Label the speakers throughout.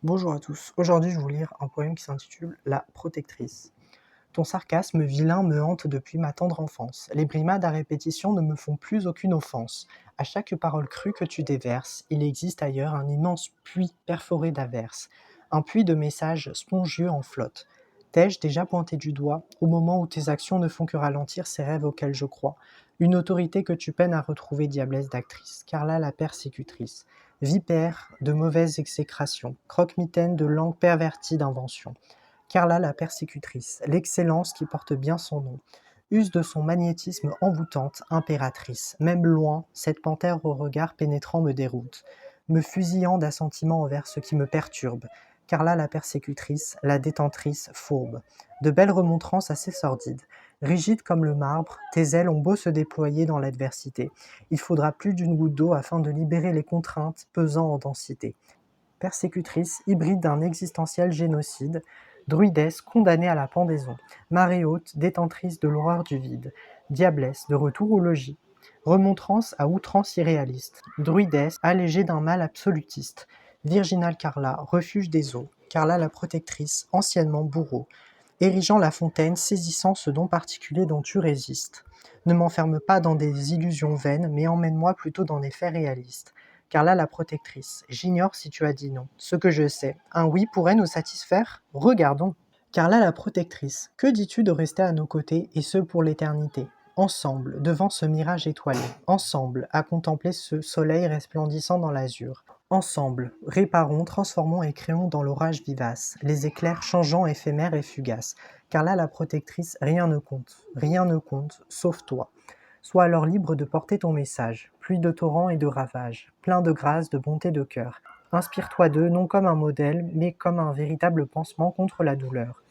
Speaker 1: Bonjour à tous, aujourd'hui je vais vous lire un poème qui s'intitule La protectrice. Ton sarcasme vilain me hante depuis ma tendre enfance. Les brimades à répétition ne me font plus aucune offense. À chaque parole crue que tu déverses, il existe ailleurs un immense puits perforé d'averses. Un puits de messages spongieux en flotte. T'ai-je déjà pointé du doigt, au moment où tes actions ne font que ralentir ces rêves auxquels je crois? Une autorité que tu peines à retrouver, diablesse d'actrice, Carla la persécutrice. Vipère de mauvaise exécration, croque-mitaine de langue pervertie d'invention. Carla la persécutrice, l'excellence qui porte bien son nom, use de son magnétisme envoûtante, impératrice. Même loin, cette panthère au regard pénétrant me déroute, me fusillant d'assentiment envers ce qui me perturbe. Carla la persécutrice, la détentrice fourbe. De belles remontrances assez sordides. Rigide comme le marbre, tes ailes ont beau se déployer dans l'adversité. Il faudra plus d'une goutte d'eau afin de libérer les contraintes pesant en densité. Persécutrice, hybride d'un existentiel génocide, druidesse condamnée à la pendaison, marée haute, détentrice de l'horreur du vide, diablesse de retour au logis, remontrance à outrance irréaliste, druidesse allégée d'un mal absolutiste, virginale Carla, refuge des eaux, Carla la protectrice, anciennement bourreau, érigeant la fontaine, saisissant ce don particulier dont tu résistes. Ne m'enferme pas dans des illusions vaines, mais emmène-moi plutôt dans des faits réalistes. Carla la protectrice, j'ignore si tu as dit non. Ce que je sais, un oui pourrait nous satisfaire? Regardons. Carla la protectrice, que dis-tu de rester à nos côtés, et ce pour l'éternité? Ensemble, devant ce mirage étoilé, ensemble, à contempler ce soleil resplendissant dans l'azur. Ensemble, réparons, transformons et créons dans l'orage vivace, les éclairs changeants, éphémères et fugaces. Carla la protectrice, rien ne compte, sauf toi. Sois alors libre de porter ton message, pluie de torrents et de ravages, plein de grâce, de bonté de cœur. Inspire-toi d'eux, non comme un modèle, mais comme un véritable pansement contre la douleur.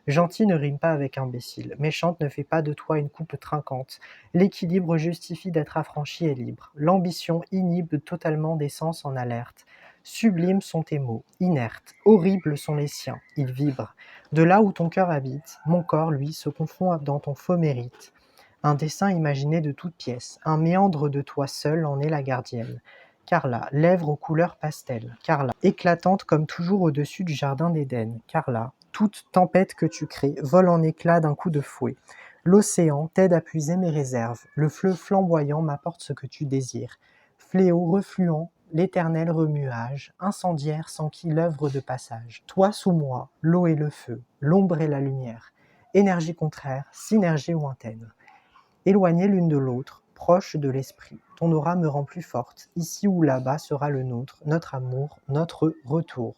Speaker 1: Gentil ne rime pas avec imbécile, méchante ne fait pas de toi une coupe trinquante. L'équilibre justifie d'être affranchi et libre. L'ambition inhibe totalement des sens en alerte. Sublimes sont tes mots, inertes, horribles sont les siens, ils vibrent. De là où ton cœur habite, mon corps, lui, se confond dans ton faux mérite. Un dessin imaginé de toutes pièces, un méandre de toi seul en est la gardienne. Carla, lèvres aux couleurs pastel. Carla, éclatante comme toujours au-dessus du jardin d'Éden. Carla, toute tempête que tu crées vole en éclats d'un coup de fouet. L'océan t'aide à puiser mes réserves. Le fleuve flamboyant m'apporte ce que tu désires. Fléau refluent, l'éternel remuage, incendiaire sans qui l'œuvre de passage. Toi sous moi, l'eau et le feu, l'ombre et la lumière. Énergie contraire, synergie lointaine. Éloignées l'une de l'autre, proches de l'esprit, ton aura me rend plus forte. Ici ou là-bas sera le nôtre, notre amour, notre retour.